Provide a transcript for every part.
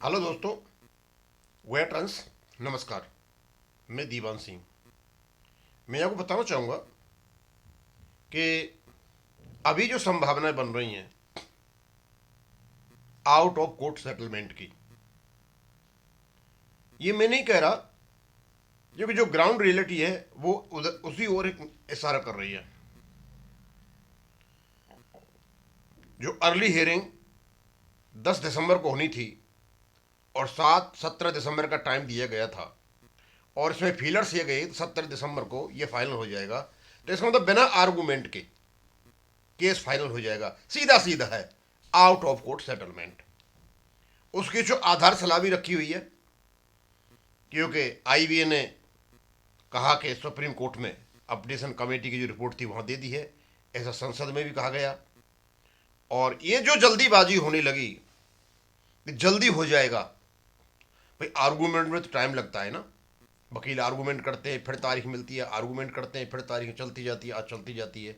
Hello दोस्तों, veterans, नमस्कार। मैं दीवान सिंह। मैं आपको बताना चाहूँगा कि अभी जो संभावनाएं बन रही हैं आउट ऑफ कोर्ट सेटलमेंट की, ये मैं नहीं कह रहा, क्योंकि जो ग्राउंड रियलिटी है वो उधर उसी ओर एक इशारा कर रही है। जो अर्ली हियरिंग 10 दिसंबर को होनी थी और 17 दिसंबर का टाइम दिया गया था, और इसमें फीलर्स ये गई 17 दिसंबर को ये फाइनल हो जाएगा, तो इसका मतलब बिना आर्गूमेंट के केस फाइनल हो जाएगा। सीधा सीधा है आउट ऑफ कोर्ट सेटलमेंट। उसकी जो आधार सलाह भी रखी हुई है, क्योंकि आईवीए ने कहा कि सुप्रीम कोर्ट में अपडेशन कमेटी की जो रिपोर्ट थी वहां दे दी है, ऐसा संसद में भी कहा गया। और ये जो जल्दीबाजी होने लगी कि जल्दी हो जाएगा, भाई आर्गूमेंट में तो टाइम लगता है ना। वकील आर्गूमेंट करते हैं, फिर तारीख मिलती है, आर्गूमेंट करते हैं, फिर तारीख चलती जाती है, आज चलती जाती है।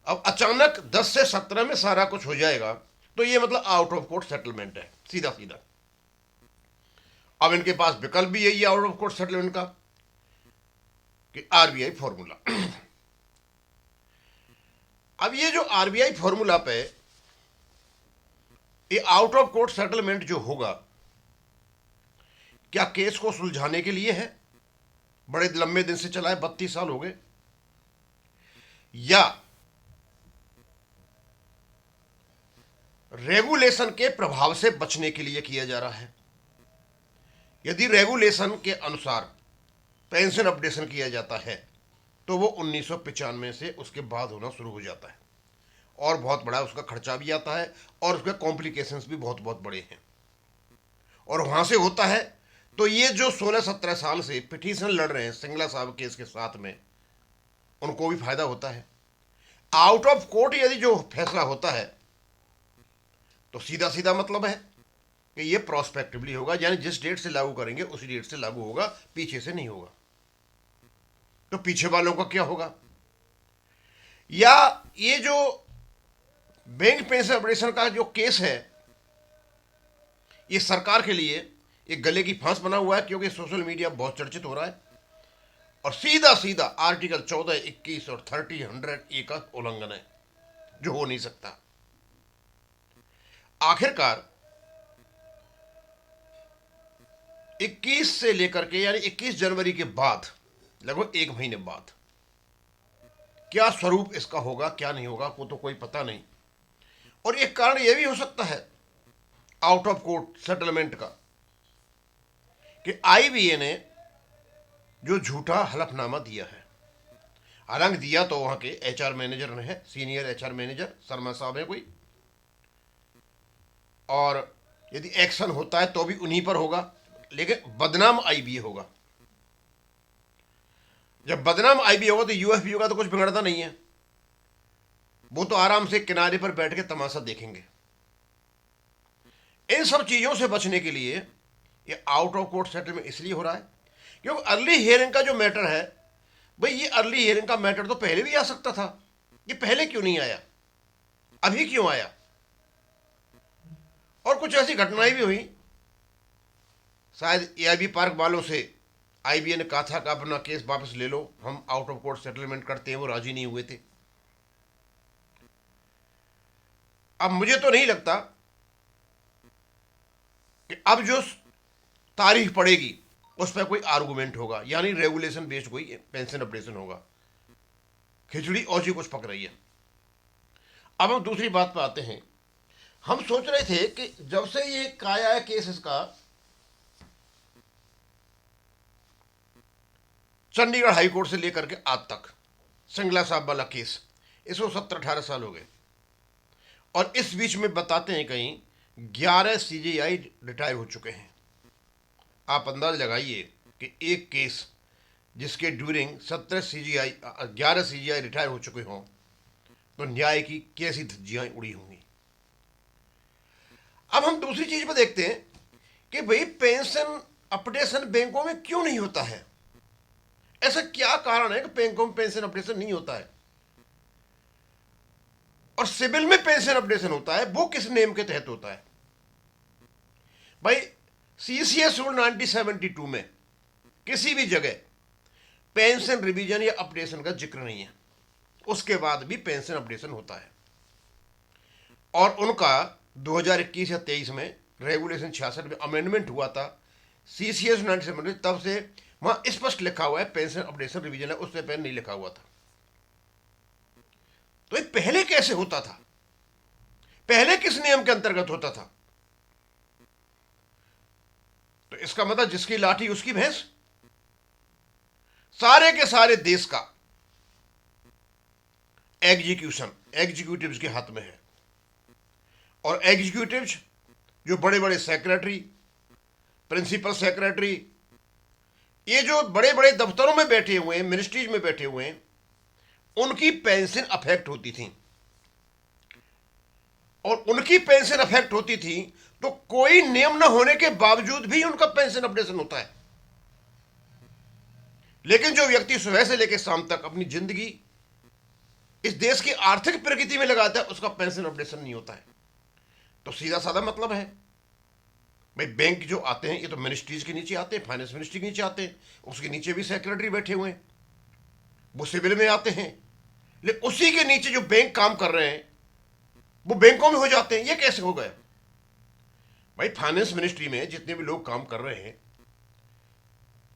अब अचानक 10 से 17 में सारा कुछ हो जाएगा, तो ये मतलब आउट ऑफ कोर्ट सेटलमेंट है, सीधा सीधा। अब इनके पास विकल्प भी यही है आउट ऑफ कोर्ट सेटलमेंट का, कि आरबीआई फॉर्मूला। अब ये जो आरबीआई फॉर्मूला पे ये आउट ऑफ कोर्ट सेटलमेंट जो होगा, क्या केस को सुलझाने के लिए है? बड़े लंबे दिन से चला है, 32 साल हो गए। या रेगुलेशन के प्रभाव से बचने के लिए किया जा रहा है? यदि रेगुलेशन के अनुसार पेंशन अपडेशन किया जाता है तो वो 1995 से उसके बाद होना शुरू हो जाता है, और बहुत बड़ा उसका खर्चा भी आता है, और उसके कॉम्प्लिकेशंस भी बहुत बहुत बड़े हैं। और वहां से होता है तो ये जो 16-17 साल से पिटीशन लड़ रहे हैं सिंगला साहब केस के साथ में, उनको भी फायदा होता है। आउट ऑफ कोर्ट यदि जो फैसला होता है तो सीधा सीधा मतलब है कि ये प्रोस्पेक्टिवली होगा, यानी जिस डेट से लागू करेंगे उसी डेट से लागू होगा, पीछे से नहीं होगा। तो पीछे वालों का क्या होगा? या ये जो बैंक पेंशन ऑपरेशन का जो केस है, ये सरकार के लिए एक गले की फांस बना हुआ है, क्योंकि सोशल मीडिया बहुत चर्चित हो रहा है, और सीधा सीधा आर्टिकल 14, 21 और 30, 100 का उल्लंघन है, जो हो नहीं सकता। आखिरकार 21 से लेकर के, यानी 21 जनवरी के बाद, लगभग एक महीने बाद क्या स्वरूप इसका होगा, क्या नहीं होगा, वो तो कोई पता नहीं। और एक कारण यह भी हो सकता है आउट ऑफ कोर्ट सेटलमेंट का, कि आईबीए ने जो झूठा हलफनामा दिया है, हालांकि दिया तो वहां के एचआर मैनेजर ने है, सीनियर एचआर मैनेजर शर्मा साहब है कोई, और यदि एक्शन होता है तो भी उन्हीं पर होगा, लेकिन बदनाम आईबीए होगा। जब बदनाम आईबीए होगा तो यूएफपीओ का तो कुछ बिगड़ता नहीं है, वो तो आराम से किनारे पर बैठ के तमाशा देखेंगे। इन सब चीजों से बचने के लिए ये आउट ऑफ कोर्ट सेटलमेंट इसलिए हो रहा है, क्योंकि अर्ली हियरिंग का जो मैटर है, भाई ये अर्ली हियरिंग का मैटर तो पहले भी आ सकता था, ये पहले क्यों नहीं आया, अभी क्यों आया? और कुछ ऐसी घटनाएं भी हुई, शायद एआईबी पार्क वालों से आईबीए ने कहा था कि अपना केस वापस ले लो, हम आउट ऑफ कोर्ट सेटलमेंट करते हैं, वो राजी नहीं हुए थे। अब मुझे तो नहीं लगता कि अब जो तारीख पड़ेगी उस पर कोई आर्गूमेंट होगा, यानी रेगुलेशन बेस्ड कोई पेंशन अपडेशन होगा। खिचड़ी और जी कुछ पक रही है। अब हम दूसरी बात पर आते हैं। हम सोच रहे थे कि जब से ये काया है केस इसका, चंडीगढ़ हाईकोर्ट से लेकर के आज तक सिंगला साहब वाला केस, इसको 17-18 साल हो गए, और इस बीच में बताते हैं कहीं 11 सीजेआई रिटायर हो चुके हैं। आप अंदाज लगाइए कि एक केस जिसके ड्यूरिंग 11 सीजीआई रिटायर हो चुके हों, तो न्याय की कैसी धज्जियां उड़ी होंगी। अब हम दूसरी चीज पर देखते हैं कि भाई पेंशन अपडेशन बैंकों में क्यों नहीं होता है? ऐसा क्या कारण है कि बैंकों में पेंशन अपडेशन नहीं होता है? और सिविल में पेंशन अपडेशन होता है, वो किस नेम के तहत होता है? भाई सीसीएस रूल 1972 में किसी भी जगह पेंशन रिवीजन या अपडेशन का जिक्र नहीं है। उसके बाद भी पेंशन अपडेशन होता है और उनका 2021 या 23 में रेगुलेशन 66 में अमेंडमेंट हुआ था सीसीएस 1972, तब से वहां स्पष्ट लिखा हुआ है पेंशन अपडेशन रिवीजन है, उससे पहले नहीं लिखा हुआ था। तो ये पहले कैसे होता था? पहले किस नियम के अंतर्गत होता था? तो इसका मतलब जिसकी लाठी उसकी भैंस। सारे के सारे देश का एग्जीक्यूटिव्स के हाथ में है और एग्जीक्यूटिव्स जो बड़े बड़े सेक्रेटरी, प्रिंसिपल सेक्रेटरी, ये जो बड़े बड़े दफ्तरों में बैठे हुए हैं, मिनिस्ट्रीज में बैठे हुए हैं, उनकी पेंशन अफेक्ट होती थी और उनकी पेंशन अफेक्ट होती थी तो कोई नियम न होने के बावजूद भी उनका पेंशन अपडेशन होता है। लेकिन जो व्यक्ति सुबह से लेकर शाम तक अपनी जिंदगी इस देश की आर्थिक प्रगति में लगाता है, उसका पेंशन अपडेशन नहीं होता है। तो सीधा साधा मतलब है भाई, बैंक जो आते हैं ये तो मिनिस्ट्रीज के नीचे आते हैं, फाइनेंस मिनिस्ट्री के नीचे आते हैं, उसके नीचे भी सेक्रेटरी बैठे हुए हैं, वो सिविल में आते हैं, लेकिन उसी के नीचे जो बैंक काम कर रहे हैं वो बैंकों में हो जाते हैं। ये कैसे हो गया भाई? फाइनेंस मिनिस्ट्री में जितने भी लोग काम कर रहे हैं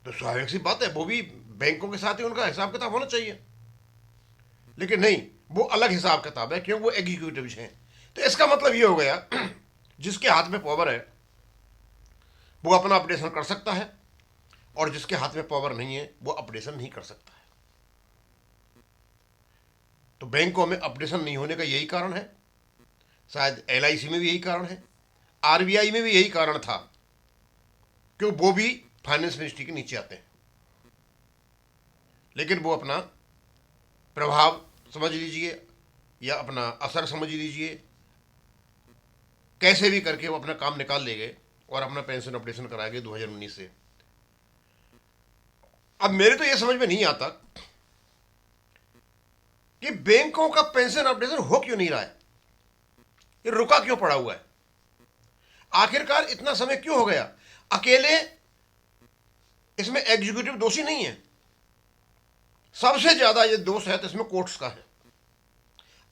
तो स्वाभाविक सी बात है वो भी बैंकों के साथ ही उनका हिसाब किताब होना चाहिए, लेकिन नहीं, वो अलग हिसाब किताब है क्योंकि वो एग्जीक्यूटिव्स हैं। तो इसका मतलब ये हो गया जिसके हाथ में पावर है वो अपना अपडेशन कर सकता है और जिसके हाथ में पावर नहीं है वो अपडेशन नहीं कर सकता है। तो बैंकों में अपडेशन नहीं होने का यही कारण है, शायद एलआईसी में भी यही कारण है, आरबीआई में भी यही कारण था, क्योंकि वो भी फाइनेंस मिनिस्ट्री के नीचे आते हैं। लेकिन वो अपना प्रभाव समझ लीजिए या अपना असर समझ लीजिए, कैसे भी करके वो अपना काम निकाल ले गए और अपना पेंशन अपडेशन करा गए 2019 से। अब मेरे तो ये समझ में नहीं आता कि बैंकों का पेंशन अपडेशन हो क्यों नहीं रहा है, ये रुका क्यों पड़ा हुआ है, आखिरकार इतना समय क्यों हो गया? अकेले इसमें एग्जीक्यूटिव दोषी नहीं है, सबसे ज्यादा ये दोष है तो इसमें कोर्ट्स का है।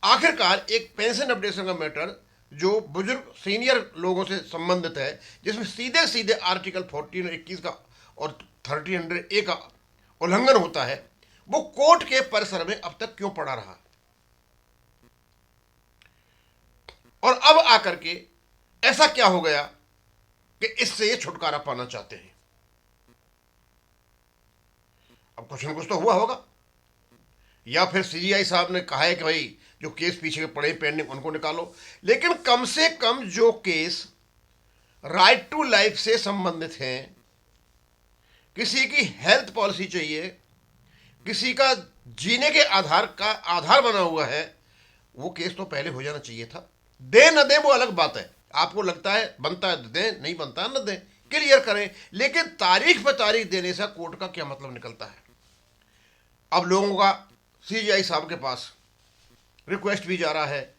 आखिरकार एक पेंशन अपडेशन का मैटर जो बुजुर्ग सीनियर लोगों से संबंधित है, जिसमें सीधे सीधे आर्टिकल 14 और 21 का और 1300A का उल्लंघन होता है, वो कोर्ट के परिसर में अब तक क्यों पड़ा रहा? और अब आकर के ऐसा क्या हो गया कि इससे ये छुटकारा पाना चाहते हैं? अब कुछ न कुछ तो हुआ होगा, या फिर सीजीआई साहब ने कहा है कि भाई जो केस पीछे के पड़े पेंडिंग उनको निकालो। लेकिन कम से कम जो केस राइट टू लाइफ से संबंधित हैं, किसी की हेल्थ पॉलिसी चाहिए, किसी का जीने के आधार का आधार बना हुआ है, वो केस तो पहले हो जाना चाहिए था। दे न दे वो अलग बात है, आपको लगता है बनता है दें, नहीं बनता है न दें, क्लियर करें, लेकिन तारीख पर तारीख देने से कोर्ट का क्या मतलब निकलता है? अब लोगों का सीजीआई साहब के पास रिक्वेस्ट भी जा रहा है,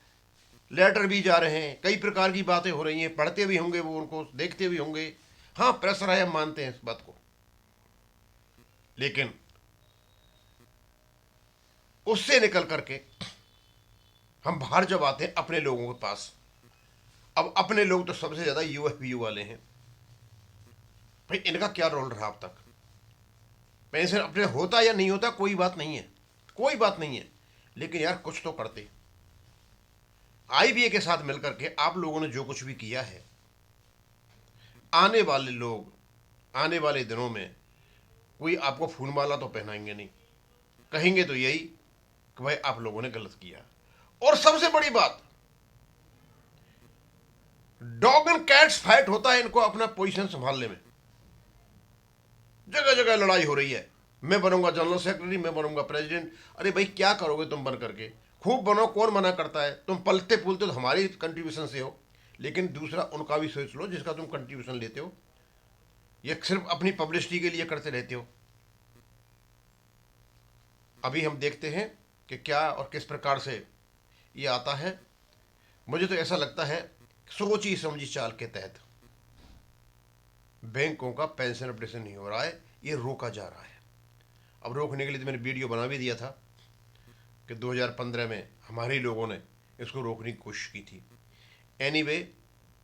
लेटर भी जा रहे हैं, कई प्रकार की बातें हो रही हैं, पढ़ते भी होंगे वो, उनको देखते भी होंगे। हाँ, प्रेशर है, हम मानते हैं इस बात को, लेकिन उससे निकल करके हम बाहर जब आते हैं अपने लोगों के पास, अब अपने लोग तो सबसे ज्यादा यूएफपीयू वाले हैं। भाई इनका क्या रोल रहा अब तक? पेंशन अपने होता या नहीं होता कोई बात नहीं है, कोई बात नहीं है, लेकिन यार कुछ तो करते। आईबीए के साथ मिलकर के आप लोगों ने जो कुछ भी किया है, आने वाले लोग आने वाले दिनों में कोई आपको फूलमाला तो पहनाएंगे नहीं, कहेंगे तो यही कि भाई आप लोगों ने गलत किया। और सबसे बड़ी बात, डॉग एंड कैट्स फाइट होता है इनको अपना पोजीशन संभालने में, जगह जगह लड़ाई हो रही है, मैं बनूंगा जनरल सेक्रेटरी, मैं बनूंगा प्रेसिडेंट। अरे भाई क्या करोगे तुम बन करके? खूब बनो, कौन मना करता है? तुम पलते पुलते तो हमारी कंट्रीब्यूशन से हो, लेकिन दूसरा उनका भी सोच लो जिसका तुम कंट्रीब्यूशन लेते हो, ये सिर्फ अपनी पब्लिसिटी के लिए करते रहते हो। अभी हम देखते हैं कि क्या और किस प्रकार से ये आता है। मुझे तो ऐसा लगता है सोची समझी चाल के तहत बैंकों का पेंशन अपडेशन नहीं हो रहा है, ये रोका जा रहा है। अब रोकने के लिए तो मैंने वीडियो बना भी दिया था कि 2015 में हमारे ही लोगों ने इसको रोकने की कोशिश की थी। एनीवे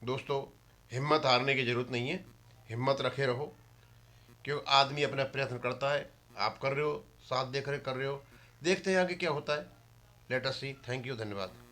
दोस्तों, हिम्मत हारने की ज़रूरत नहीं है, हिम्मत रखे रहो, क्योंकि आदमी अपना प्रयत्न करता है। आप कर रहे हो, साथ देख रहे कर रहे हो, देखते हैं आगे क्या होता है। Let us see. Thank you, धन्यवाद।